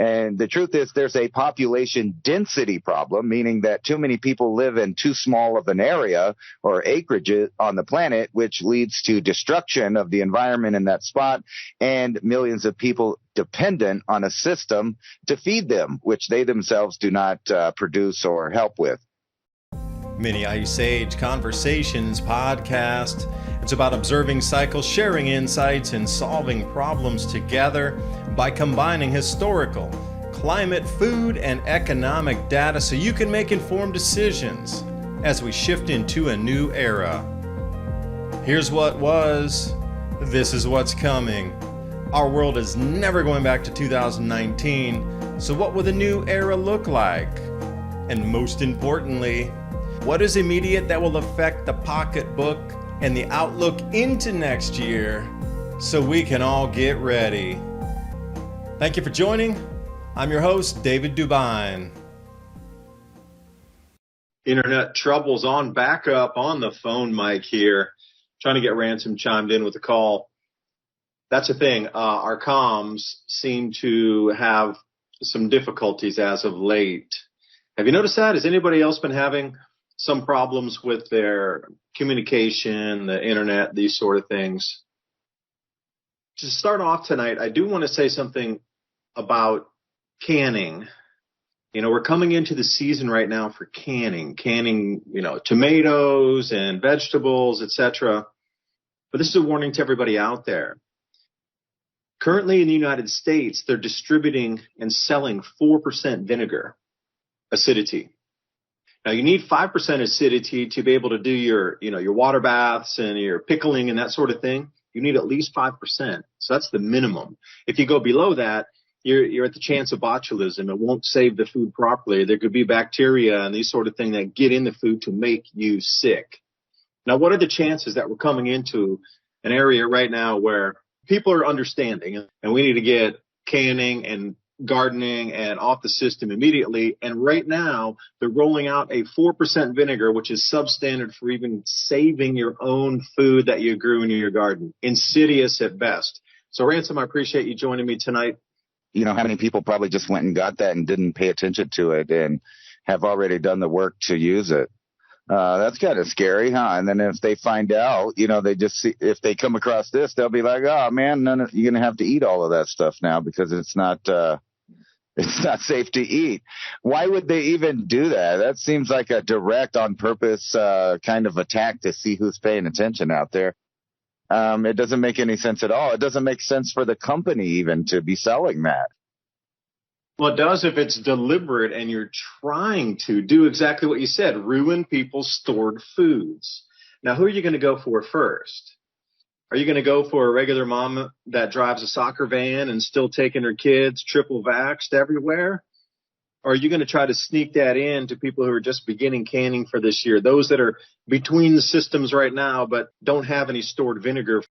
And the truth is there's a population density problem, meaning that too many people live in too small of an area or acreage on the planet, which leads to destruction of the environment in that spot and millions of people dependent on a system to feed them, which they themselves do not produce or help with. Mini Ice Age Conversations podcast. It's about observing cycles, sharing insights, and solving problems together by combining historical, climate, food, and economic data so you can make informed decisions as we shift into a new era. Here's what was, this is what's coming. Our world is never going back to 2019, so what will the new era look like? And most importantly, what is immediate that will affect the pocketbook and the outlook into next year so we can all get ready? Thank you for joining. I'm your host, David Dubine. Internet troubles on backup on the phone mic here. Trying to get Ransom chimed in with a call. That's the thing. Our comms seem to have some difficulties as of late. Have you noticed that? Has anybody else been having some problems with their communication, the internet, these sort of things? To start off tonight, I do want to say something about canning. You know, we're coming into the season right now for canning, tomatoes and vegetables, etc. But this is a warning to everybody out there. Currently in the United States, they're distributing and selling 4% vinegar acidity. Now, you need 5% acidity to be able to do your water baths and your pickling and that sort of thing. You need at least 5%. So that's the minimum. If you go below that, you're at the chance of botulism. It won't save the food properly. There could be bacteria and these sort of things that get in the food to make you sick. Now, what are the chances that we're coming into an area right now where people are understanding and we need to get canning and gardening and off the system immediately? And right now they're rolling out a 4% vinegar, which is substandard for even saving your own food that you grew in your garden. Insidious at best. So Ransom, I appreciate you joining me tonight. You know how many people probably just went and got that and didn't pay attention to it and have already done the work to use it. That's kind of scary, huh? And then if they find out, they just see, if they come across this, they'll be like, oh man, you're going to have to eat all of that stuff now because it's not safe to eat. Why would they even do that? That seems like a direct on purpose kind of attack to see who's paying attention out there. It doesn't make any sense at all. It doesn't make sense for the company even to be selling that. Well, it does if it's deliberate and you're trying to do exactly what you said, ruin people's stored foods. Now, who are you going to go for first? Are you going to go for a regular mom that drives a soccer van and still taking her kids triple vaxxed everywhere? Or are you going to try to sneak that in to people who are just beginning canning for this year, those that are between the systems right now but don't have any stored vinegar?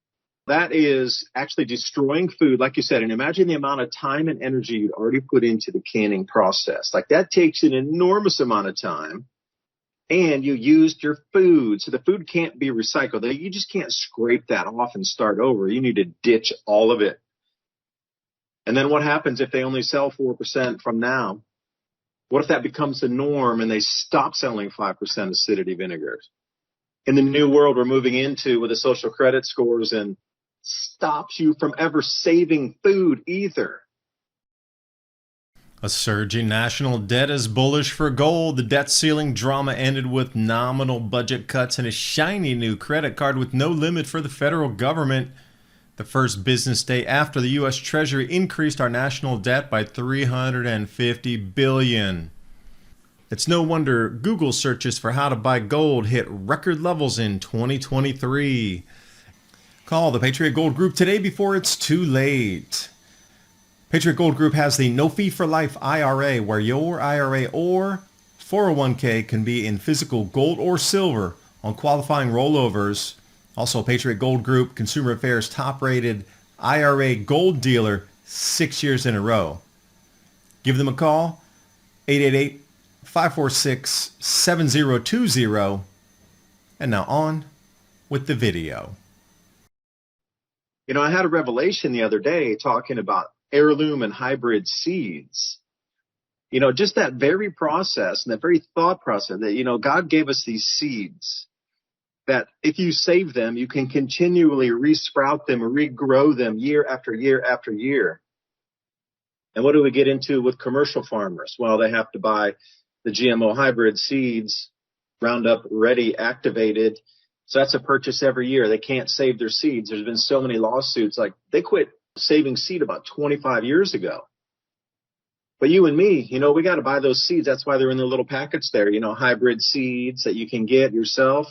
That is actually destroying food, like you said. And imagine the amount of time and energy you'd already put into the canning process. Like that takes an enormous amount of time. And you used your food. So the food can't be recycled. You just can't scrape that off and start over. You need to ditch all of it. And then what happens if they only sell 4% from now? What if that becomes the norm and they stop selling 5% acidity vinegars? In the new world we're moving into with the social credit scores and stops you from ever saving food either. A surging national debt is bullish for gold. The debt ceiling drama ended with nominal budget cuts and a shiny new credit card with no limit for the federal government. The first business day after the U.S. Treasury increased our national debt by $350 billion. It's no wonder Google searches for how to buy gold hit record levels in 2023. Call the Patriot Gold Group today before it's too late. Patriot Gold Group has the no fee for life IRA, where your IRA or 401k can be in physical gold or silver on qualifying rollovers. Also, Patriot Gold Group, Consumer Affairs top-rated IRA gold dealer 6 years in a row. Give them a call, 888-546-7020. And now on with the video. You know, I had a revelation the other day talking about heirloom and hybrid seeds. Just that very process and that very thought process that, God gave us these seeds that if you save them, you can continually resprout them, regrow them year after year after year. And what do we get into with commercial farmers? Well, they have to buy the GMO hybrid seeds, Roundup Ready activated. So that's a purchase every year. They can't save their seeds. There's been so many lawsuits. Like, they quit saving seed about 25 years ago. But you and me, we got to buy those seeds. That's why they're in the little packets there, hybrid seeds that you can get yourself.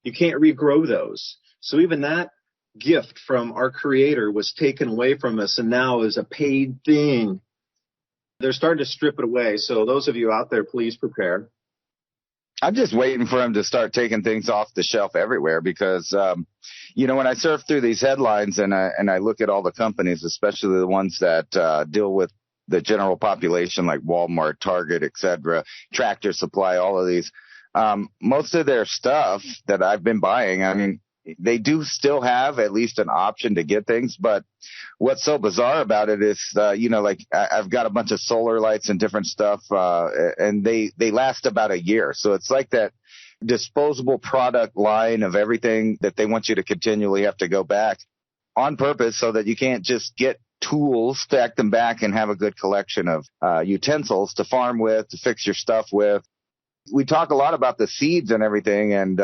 You can't regrow those. So even that gift from our Creator was taken away from us and now is a paid thing. They're starting to strip it away. So those of you out there, please prepare. I'm just waiting for them to start taking things off the shelf everywhere because, when I surf through these headlines and I look at all the companies, especially the ones that deal with the general population like Walmart, Target, etc., Tractor Supply, all of these, most of their stuff that I've been buying, I mean, they do still have at least an option to get things. But what's so bizarre about it is, I've got a bunch of solar lights and different stuff, and they last about a year. So it's like that disposable product line of everything that they want you to continually have to go back on purpose so that you can't just get tools, stack them back, and have a good collection of utensils to farm with, to fix your stuff with. We talk a lot about the seeds and everything, and,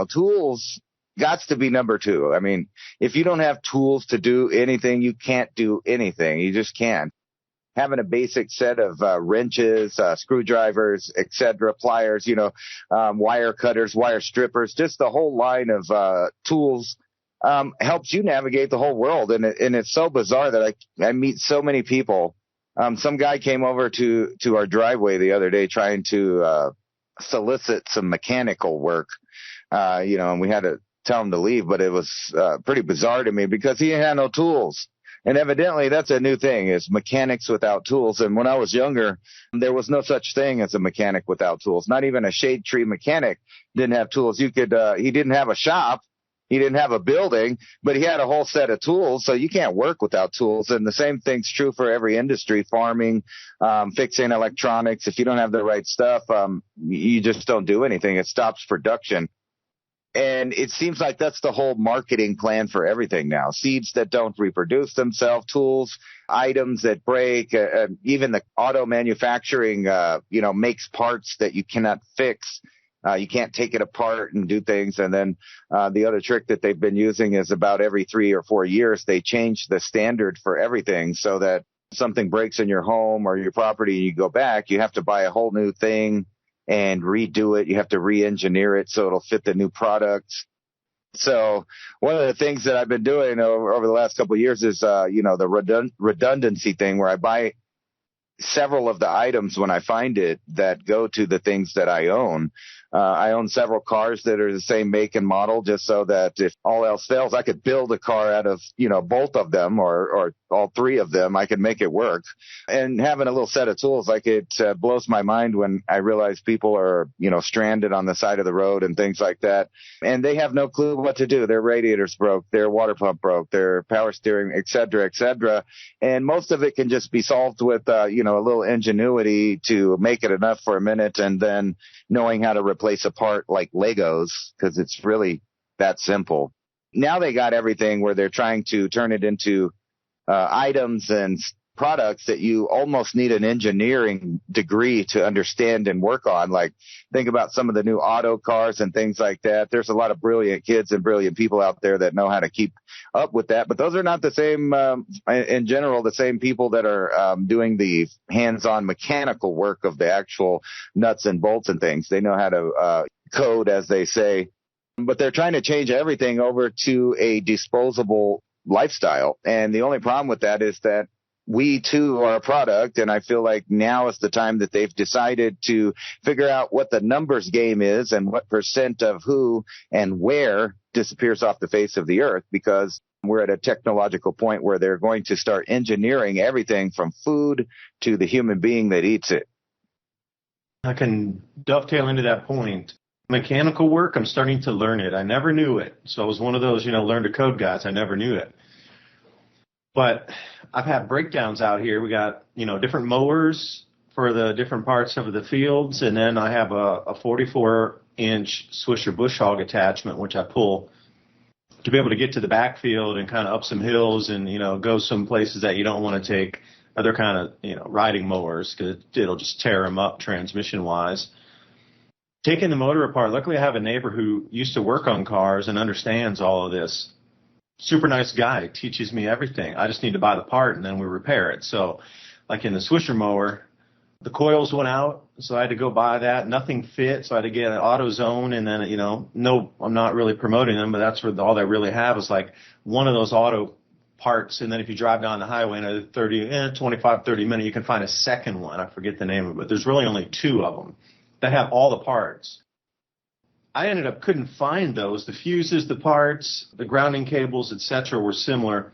tools got to be number two. I mean, if you don't have tools to do anything, you can't do anything. You just can't. Having a basic set of wrenches, screwdrivers, etc., pliers, wire cutters, wire strippers, just the whole line of tools helps you navigate the whole world. And it's so bizarre that I meet so many people. Some guy came over to our driveway the other day trying to solicit some mechanical work, and we had to tell him to leave, but it was pretty bizarre to me because he had no tools. And evidently that's a new thing, is mechanics without tools. And when I was younger, there was no such thing as a mechanic without tools. Not even a shade tree mechanic didn't have tools. He didn't have a shop. He didn't have a building, but he had a whole set of tools. So you can't work without tools. And the same thing's true for every industry, farming, fixing electronics. If you don't have the right stuff, you just don't do anything. It stops production. And it seems like that's the whole marketing plan for everything now. Seeds that don't reproduce themselves, tools, items that break, even the auto manufacturing, makes parts that you cannot fix. You can't take it apart and do things. And then the other trick that they've been using is about every 3 or 4 years, they change the standard for everything so that something breaks in your home or your property, you go back, you have to buy a whole new thing and redo it. You have to re-engineer it so it'll fit the new products. So one of the things that I've been doing over the last couple of years is, the redundancy thing where I buy several of the items when I find it that go to the things that I own. I own several cars that are the same make and model, just so that if all else fails, I could build a car out of, both of them or all three of them. I can make it work. And having a little set of tools, it blows my mind when I realize people are, stranded on the side of the road and things like that. And they have no clue what to do. Their radiators broke, their water pump broke, their power steering, et cetera, et cetera. And most of it can just be solved with, a little ingenuity to make it enough for a minute, and then knowing how to replace a part like Legos, because it's really that simple. Now they got everything where they're trying to turn it into items and products that you almost need an engineering degree to understand and work on. Like, think about some of the new auto cars and things like that. There's a lot of brilliant kids and brilliant people out there that know how to keep up with that. But those are not the same, in general, the same people that are doing the hands-on mechanical work of the actual nuts and bolts and things. They know how to code, as they say. But they're trying to change everything over to a disposable lifestyle. And the only problem with that is that we too are a product, and I feel like now is the time that they've decided to figure out what the numbers game is and what percent of who and where disappears off the face of the earth, because we're at a technological point where they're going to start engineering everything from food to the human being that eats it. I can dovetail into that point. Mechanical work, I'm starting to learn it. I never knew it. So I was one of those, learn to code guys. I never knew it. But I've had breakdowns out here. We got, different mowers for the different parts of the fields. And then I have a 44-inch Swisher bush hog attachment, which I pull to be able to get to the backfield and kind of up some hills and, go some places that you don't want to take other kind of, riding mowers because it'll just tear them up transmission-wise. Taking the motor apart, luckily I have a neighbor who used to work on cars and understands all of this. Super nice guy, teaches me everything. I just need to buy the part and then we repair it. So like in the Swisher mower, the coils went out, so I had to go buy that. Nothing fit, so I had to get an AutoZone, and then, no, I'm not really promoting them, but that's where all they really have is like one of those auto parts, and then if you drive down the highway in a 25, 30 minutes, you can find a second one. I forget the name of it, but there's really only two of them that have all the parts. I ended up couldn't find those. The fuses, the parts, the grounding cables, etc. were similar.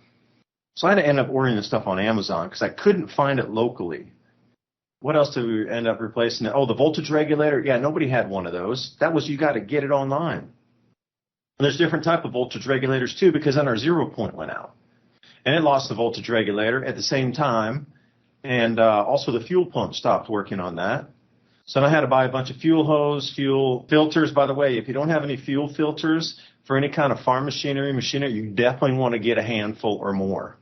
So I had to end up ordering the stuff on Amazon because I couldn't find it locally. What else did we end up replacing? Oh, the voltage regulator. Yeah, nobody had one of those. That was, you got to get it online. And there's different type of voltage regulators too, because then our 0 point went out. And it lost the voltage regulator at the same time. And also the fuel pump stopped working on that. So I had to buy a bunch of fuel hose, fuel filters. By the way, if you don't have any fuel filters for any kind of farm machinery, you definitely want to get a handful or more.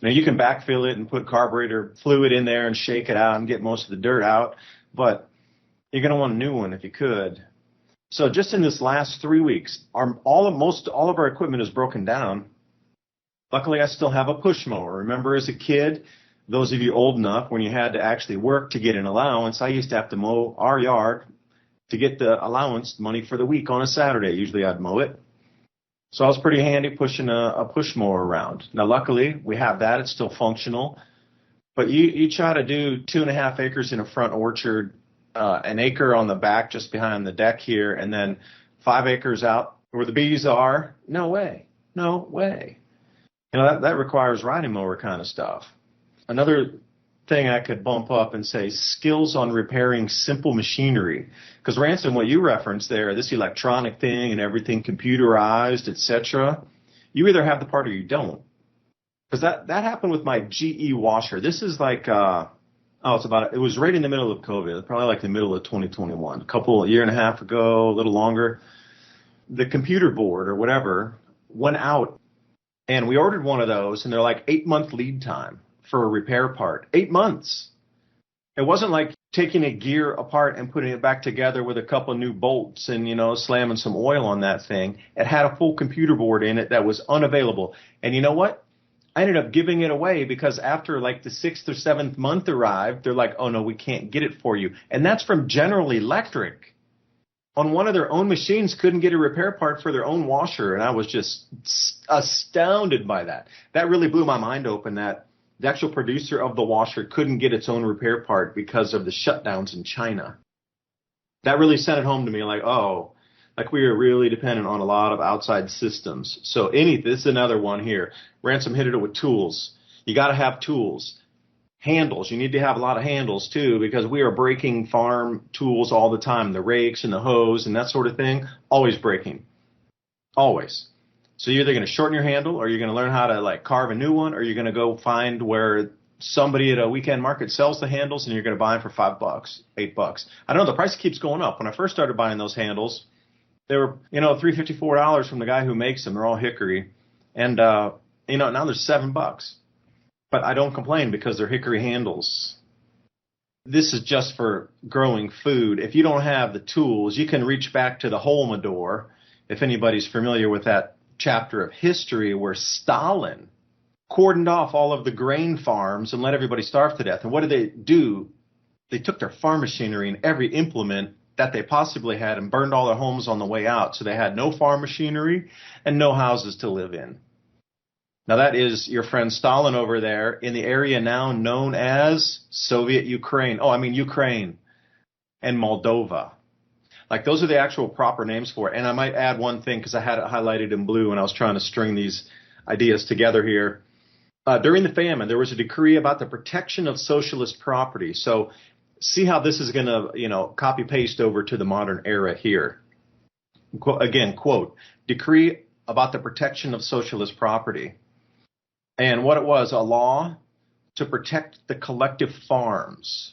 Now, you can backfill it and put carburetor fluid in there and shake it out and get most of the dirt out, but you're going to want a new one if you could. So just in this last 3 weeks, all of our equipment is broken down. Luckily, I still have a push mower. Remember as a kid, those of you old enough, when you had to actually work to get an allowance, I used to have to mow our yard to get the allowance money for the week on a Saturday. Usually I'd mow it. So I was pretty handy pushing a push mower around. Now, luckily, we have that. It's still functional. But you try to do 2.5 acres in a front orchard, an acre on the back just behind the deck here, and then 5 acres out where the bees are. No way. No way. That requires riding mower kind of stuff. Another thing I could bump up and say skills on repairing simple machinery. Because Ransom, what you referenced there, this electronic thing and everything computerized, etc., you either have the part or you don't. Because that happened with my GE washer. This is like, it was right in the middle of COVID, probably like the middle of 2021, a year and a half ago, a little longer. The computer board or whatever went out, and we ordered one of those, and they're like 8-month lead time for a repair part. 8 months. It wasn't like taking a gear apart and putting it back together with a couple of new bolts and, slamming some oil on that thing. It had a full computer board in it that was unavailable. And you know what? I ended up giving it away because after like the 6th or 7th month arrived, they're like, oh no, we can't get it for you. And that's from General Electric. On one of their own machines, couldn't get a repair part for their own washer. And I was just astounded by that. That really blew my mind open that the actual producer of the washer couldn't get its own repair part because of the shutdowns in China. That really sent it home to me like we are really dependent on a lot of outside systems. So this is another one here. Ransom hit it with tools. You got to have tools. Handles. You need to have a lot of handles too because we are breaking farm tools all the time. The rakes and the hose and that sort of thing, always breaking. Always. So you're either going to shorten your handle or you're going to learn how to like carve a new one or you're going to go find where somebody at a weekend market sells the handles and you're going to buy them for $5, $8. I know the price keeps going up. When I first started buying those handles, they were, $3, $4 from the guy who makes them. They're all hickory. And, now they're $7. But I don't complain because they're hickory handles. This is just for growing food. If you don't have the tools, you can reach back to the Holodomor, if anybody's familiar with that chapter of history where Stalin cordoned off all of the grain farms and let everybody starve to death. And what did they do? They took their farm machinery and every implement that they possibly had and burned all their homes on the way out. So they had no farm machinery and no houses to live in. Now that is your friend Stalin over there in the area now known as Soviet Ukraine. Ukraine and Moldova. Like those are the actual proper names for it. And I might add one thing because I had it highlighted in blue when I was trying to string these ideas together here. During the famine, there was a decree about the protection of socialist property. So see how this is going to, copy paste over to the modern era here. Again, quote, decree about the protection of socialist property. And what it was, a law to protect the collective farms.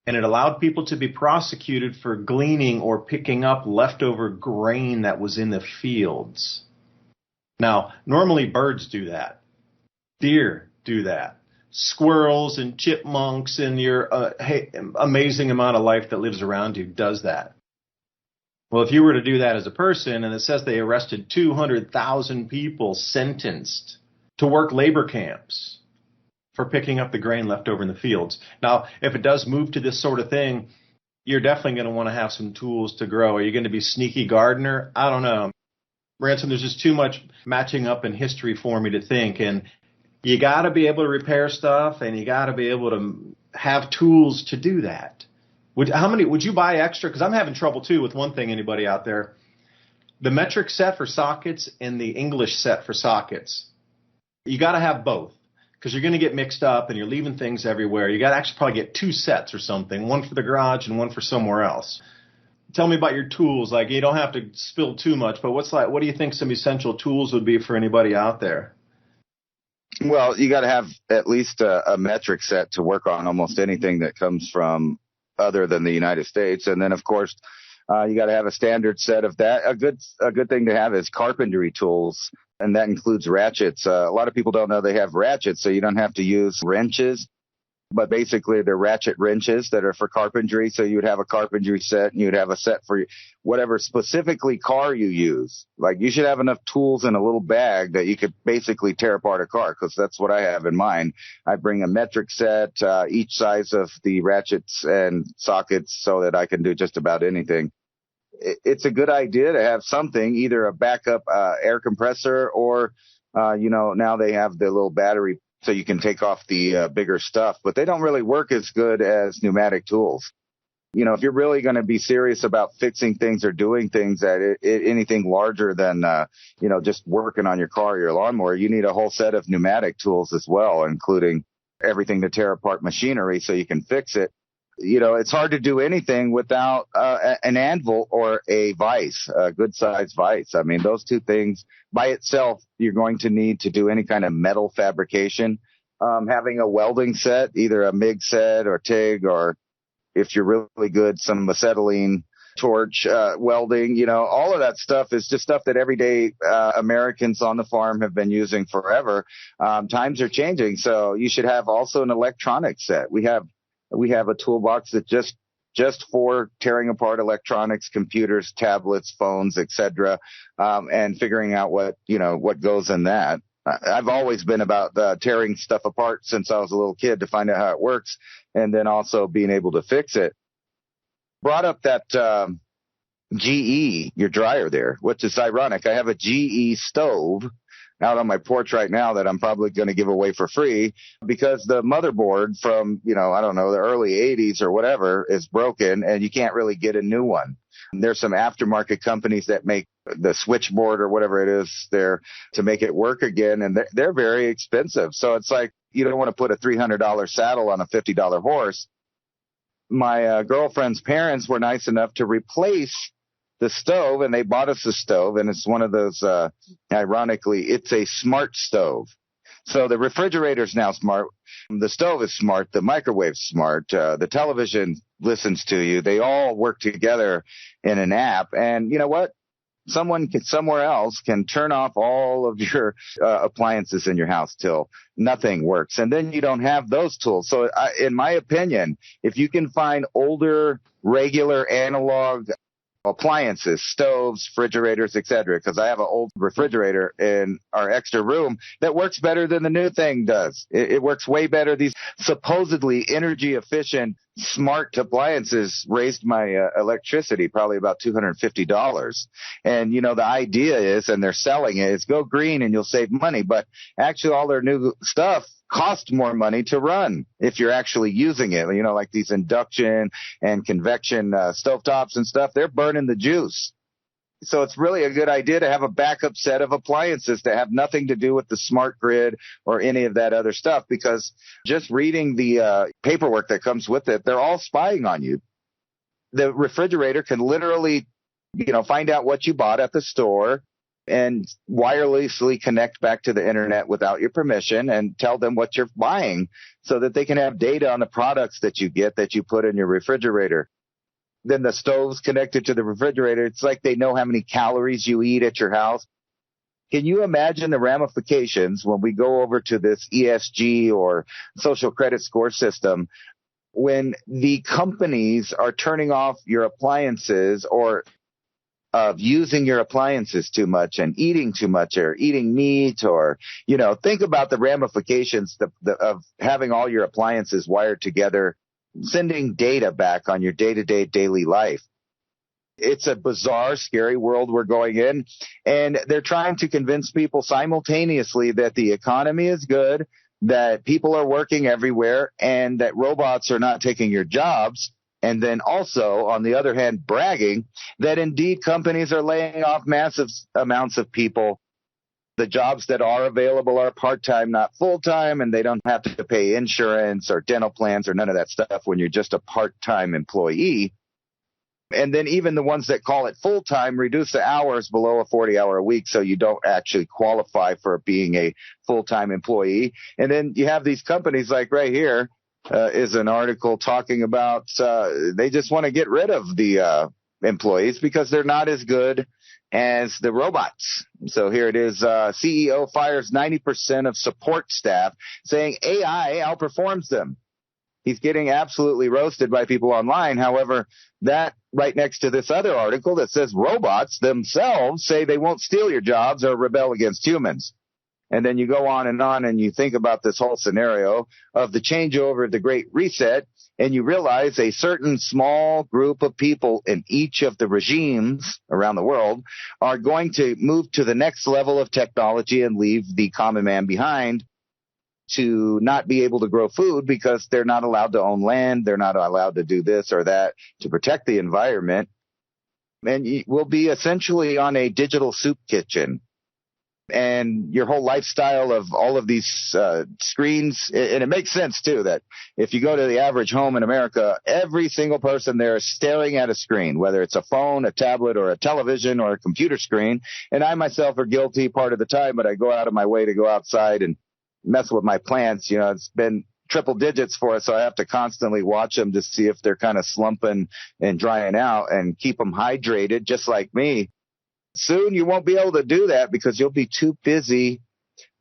And it allowed people to be prosecuted for gleaning or picking up leftover grain that was in the fields. Now, normally birds do that. Deer do that. Squirrels and chipmunks and your amazing amount of life that lives around you does that. Well, if you were to do that as a person, and it says they arrested 200,000 people sentenced to work labor camps for picking up the grain left over in the fields. Now, if it does move to this sort of thing, you're definitely going to want to have some tools to grow. Are you going to be a sneaky gardener? I don't know. Ransom, there's just too much matching up in history for me to think. And you got to be able to repair stuff, and you got to be able to have tools to do that. Would you buy extra? Because I'm having trouble, too, with one thing, anybody out there. The metric set for sockets and the English set for sockets. You got to have both, because you're going to get mixed up and you're leaving things everywhere. You got to actually probably get two sets or something, one for the garage and one for somewhere else. Tell me about your tools. Like, you don't have to spill too much, but what do you think some essential tools would be for anybody out there? Well, you got to have at least a metric set to work on almost anything that comes from other than the United States. And then, of course, you got to have a standard set of that. A good thing to have is carpentry tools, and that includes ratchets. A lot of people don't know they have ratchets, so you don't have to use wrenches. But basically, they're ratchet wrenches that are for carpentry. So you would have a carpentry set, and you'd have a set for whatever specifically car you use. Like, you should have enough tools in a little bag that you could basically tear apart a car, because that's what I have in mind. I bring a metric set, each size of the ratchets and sockets, so that I can do just about anything. It's a good idea to have something, either a backup air compressor or, now they have the little battery so you can take off the bigger stuff, but they don't really work as good as pneumatic tools. If you're really going to be serious about fixing things or doing things at anything larger than, just working on your car or your lawnmower, you need a whole set of pneumatic tools as well, including everything to tear apart machinery so you can fix it. It's hard to do anything without an anvil or a vise, a good sized vise. I mean, those two things by itself, you're going to need to do any kind of metal fabrication. Having a welding set, either a MIG set or TIG, or if you're really good, some acetylene torch welding, all of that stuff is just stuff that everyday Americans on the farm have been using forever. Times are changing, so you should have also an electronic set. We have a toolbox that just for tearing apart electronics, computers, tablets, phones, etc., and figuring out what goes in that. I've always been about tearing stuff apart since I was a little kid to find out how it works, and then also being able to fix it. Brought up that GE, your dryer there, which is ironic. I have a GE stove out on my porch right now that I'm probably going to give away for free, because the motherboard from, the early 80s or whatever is broken, and you can't really get a new one. There's some aftermarket companies that make the switchboard or whatever it is there to make it work again, and they're very expensive. So it's like, you don't want to put a $300 saddle on a $50 horse. My girlfriend's parents were nice enough to replace the stove, and they bought us a stove, and it's one of those, ironically, it's a smart stove. So the refrigerator's now smart. The stove is smart. The microwave's smart. The television listens to you. They all work together in an app. And you know what? Someone somewhere else can turn off all of your appliances in your house till nothing works. And then you don't have those tools. So in my opinion, if you can find older, regular analog appliances, stoves, refrigerators, etc., because I have an old refrigerator in our extra room that works better than the new thing does. It works way better. These supposedly energy efficient smart appliances raised my electricity probably about $250. And the idea is, and they're selling it, is go green and you'll save money. But actually all their new stuff cost more money to run if you're actually using it. Like these induction and convection stovetops and stuff, they're burning the juice. So it's really a good idea to have a backup set of appliances that have nothing to do with the smart grid or any of that other stuff, because just reading the paperwork that comes with it, they're all spying on you. The refrigerator can literally, find out what you bought at the store, and wirelessly connect back to the internet without your permission and tell them what you're buying so that they can have data on the products that you get that you put in your refrigerator. Then the stove's connected to the refrigerator. It's like they know how many calories you eat at your house. Can you imagine the ramifications when we go over to this ESG or social credit score system when the companies are turning off your appliances or of using your appliances too much and eating too much or eating meat or, think about the ramifications of having all your appliances wired together, sending data back on your day-to-day daily life. It's a bizarre, scary world we're going in, and they're trying to convince people simultaneously that the economy is good, that people are working everywhere, and that robots are not taking your jobs. And then also, on the other hand, bragging that indeed companies are laying off massive amounts of people. The jobs that are available are part-time, not full-time, and they don't have to pay insurance or dental plans or none of that stuff when you're just a part-time employee. And then even the ones that call it full-time reduce the hours below a 40-hour week so you don't actually qualify for being a full-time employee. And then you have these companies like right here, is an article talking about they just want to get rid of the employees because they're not as good as the robots. So here it is. CEO fires 90% of support staff, saying AI outperforms them. He's getting absolutely roasted by people online. However, that right next to this other article that says robots themselves say they won't steal your jobs or rebel against humans. And then you go on and you think about this whole scenario of the changeover, the Great Reset, and you realize a certain small group of people in each of the regimes around the world are going to move to the next level of technology and leave the common man behind to not be able to grow food because they're not allowed to own land. They're not allowed to do this or that to protect the environment. And we'll be essentially on a digital soup kitchen. And your whole lifestyle of all of these screens, and it makes sense, too, that if you go to the average home in America, every single person there is staring at a screen, whether it's a phone, a tablet, or a television, or a computer screen. And I myself are guilty part of the time, but I go out of my way to go outside and mess with my plants. It's been triple digits for us, so I have to constantly watch them to see if they're kind of slumping and drying out and keep them hydrated, just like me. Soon you won't be able to do that because you'll be too busy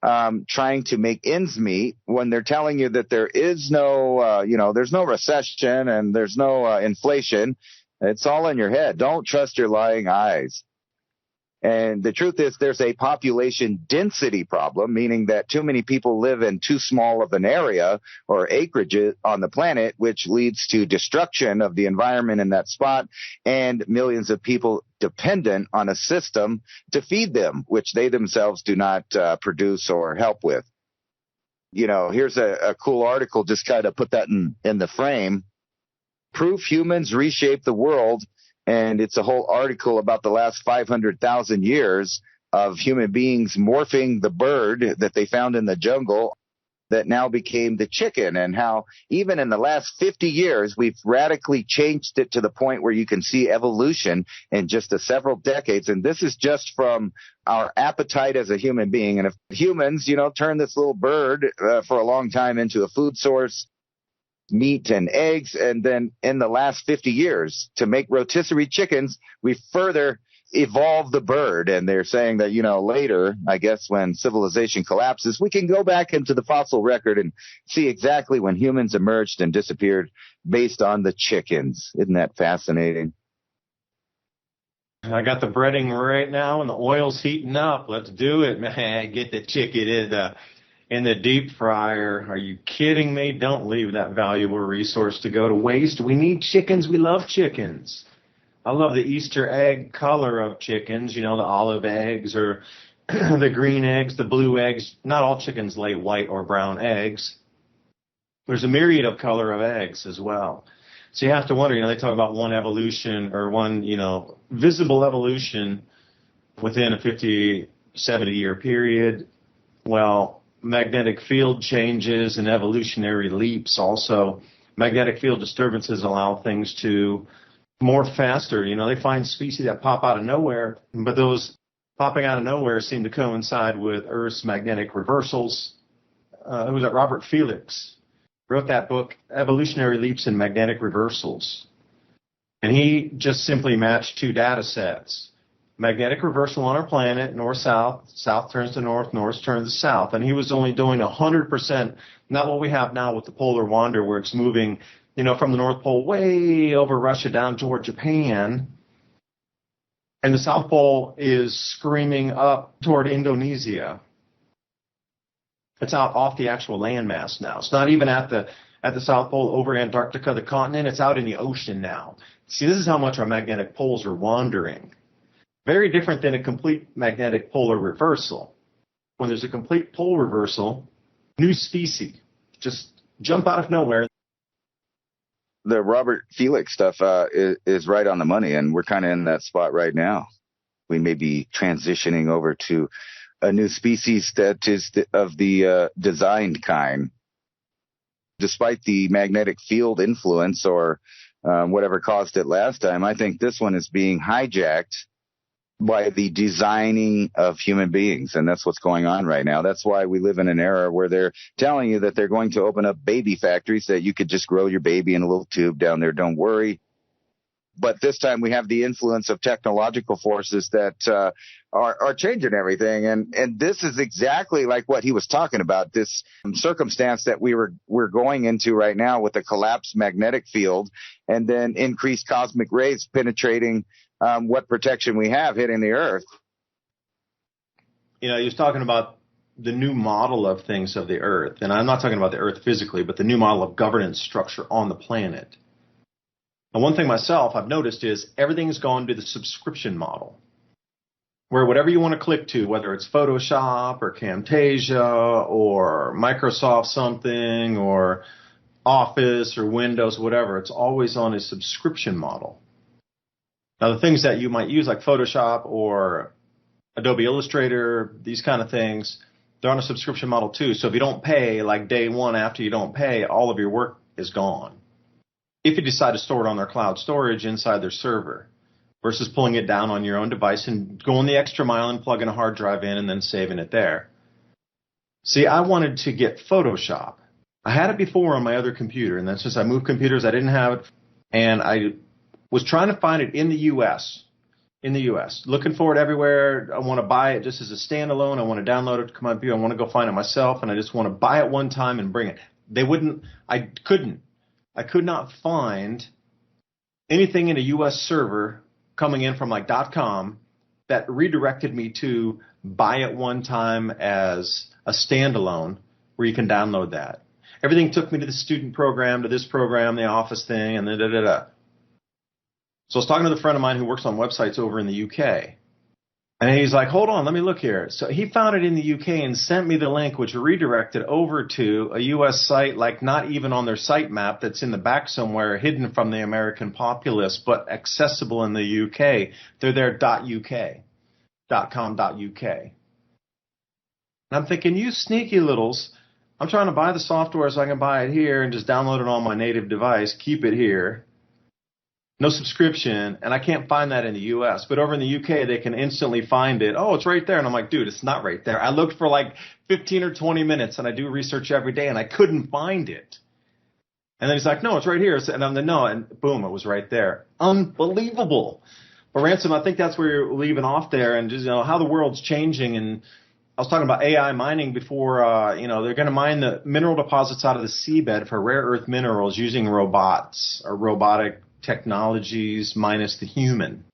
trying to make ends meet when they're telling you that there is no, there's no recession and there's no inflation. It's all in your head. Don't trust your lying eyes. And the truth is there's a population density problem, meaning that too many people live in too small of an area or acreage on the planet, which leads to destruction of the environment in that spot and millions of people dependent on a system to feed them, which they themselves do not produce or help with. Here's a cool article, just kind of put that in the frame. Proof humans reshape the world. And it's a whole article about the last 500,000 years of human beings morphing the bird that they found in the jungle that now became the chicken, and how even in the last 50 years, we've radically changed it to the point where you can see evolution in just several decades. And this is just from our appetite as a human being. And if humans, turn this little bird for a long time into a food source, meat and eggs, and then in the last 50 years to make rotisserie chickens, we further evolved the bird. And they're saying that, later, I guess when civilization collapses, we can go back into the fossil record and see exactly when humans emerged and disappeared based on the chickens. Isn't that fascinating? I got the breading right now and the oil's heating up. Let's do it, man. Get the chicken in the deep fryer. Are you kidding me? Don't leave that valuable resource to go to waste. We need chickens. We love chickens. I love the Easter egg color of chickens, the olive eggs or the green eggs, the blue eggs. Not all chickens lay white or brown eggs. There's a myriad of color of eggs as well. So you have to wonder, they talk about one evolution or one, visible evolution within a 50, 70-year period. Well, magnetic field changes and evolutionary leaps also. Magnetic field disturbances allow things to morph faster. They find species that pop out of nowhere, but those popping out of nowhere seemed to coincide with Earth's magnetic reversals. Who was that? Robert Felix wrote that book, Evolutionary Leaps in Magnetic Reversals. And he just simply matched two data sets. Magnetic reversal on our planet, north-south, south turns to north, north turns to south. And he was only doing 100%, not what we have now with the polar wander where it's moving, from the North Pole way over Russia down toward Japan. And the South Pole is screaming up toward Indonesia. It's out off the actual landmass now. It's not even at the South Pole over Antarctica, the continent. It's out in the ocean now. See, this is how much our magnetic poles are wandering. Very different than a complete magnetic polar reversal. When there's a complete pole reversal, new species just jump out of nowhere. The Robert Felix stuff is right on the money, and we're kind of in that spot right now. We may be transitioning over to a new species that is of the designed kind. Despite the magnetic field influence or whatever caused it last time, I think this one is being hijacked by the designing of human beings, and that's what's going on right now. That's why we live in an era where they're telling you that they're going to open up baby factories, that you could just grow your baby in a little tube down there, don't worry. But this time we have the influence of technological forces that are changing everything, and this is exactly like what he was talking about, this circumstance that we're going into right now with a collapsed magnetic field and then increased cosmic rays penetrating what protection we have hitting the Earth. He was talking about the new model of things of the Earth, and I'm not talking about the Earth physically, but the new model of governance structure on the planet. And one thing myself I've noticed is everything's gone to the subscription model, where whatever you want to click to, whether it's Photoshop or Camtasia or Microsoft something or Office or Windows, whatever, it's always on a subscription model. Now, the things that you might use like Photoshop or Adobe Illustrator, these kind of things, they're on a subscription model too. So if you don't pay, like day one after you don't pay, all of your work is gone. If you decide to store it on their cloud storage inside their server versus pulling it down on your own device and going the extra mile and plugging a hard drive in and then saving it there. See, I wanted to get Photoshop. I had it before on my other computer, and then since I moved computers, I didn't have it, and I was trying to find it in the U.S., looking for it everywhere. I want to buy it just as a standalone. I want to download it to come on view. I want to go find it myself, and I just want to buy it one time and bring it. I could not find anything in a U.S. server coming in from like .com that redirected me to buy it one time as a standalone where you can download that. Everything took me to the student program, to this program, the Office thing, and da-da-da-da. So I was talking to the friend of mine who works on websites over in the UK. And he's like, hold on, let me look here. So he found it in the UK and sent me the link, which redirected over to a US site, like not even on their site map, that's in the back somewhere, hidden from the American populace, but accessible in the UK. They're there .uk, .com.uk. And I'm thinking, you sneaky littles, I'm trying to buy the software so I can buy it here and just download it on my native device, keep it here. No subscription, and I can't find that in the U.S. But over in the UK, they can instantly find it. Oh, it's right there. And I'm like, dude, it's not right there. I looked for like 15 or 20 minutes, and I do research every day, and I couldn't find it. And then he's like, no, it's right here. And I'm like, no, and boom, it was right there. Unbelievable. But Ransom, I think that's where you're leaving off there, and just how the world's changing. And I was talking about AI mining before. They're going to mine the mineral deposits out of the seabed for rare earth minerals using robots or robotic technologies minus the human.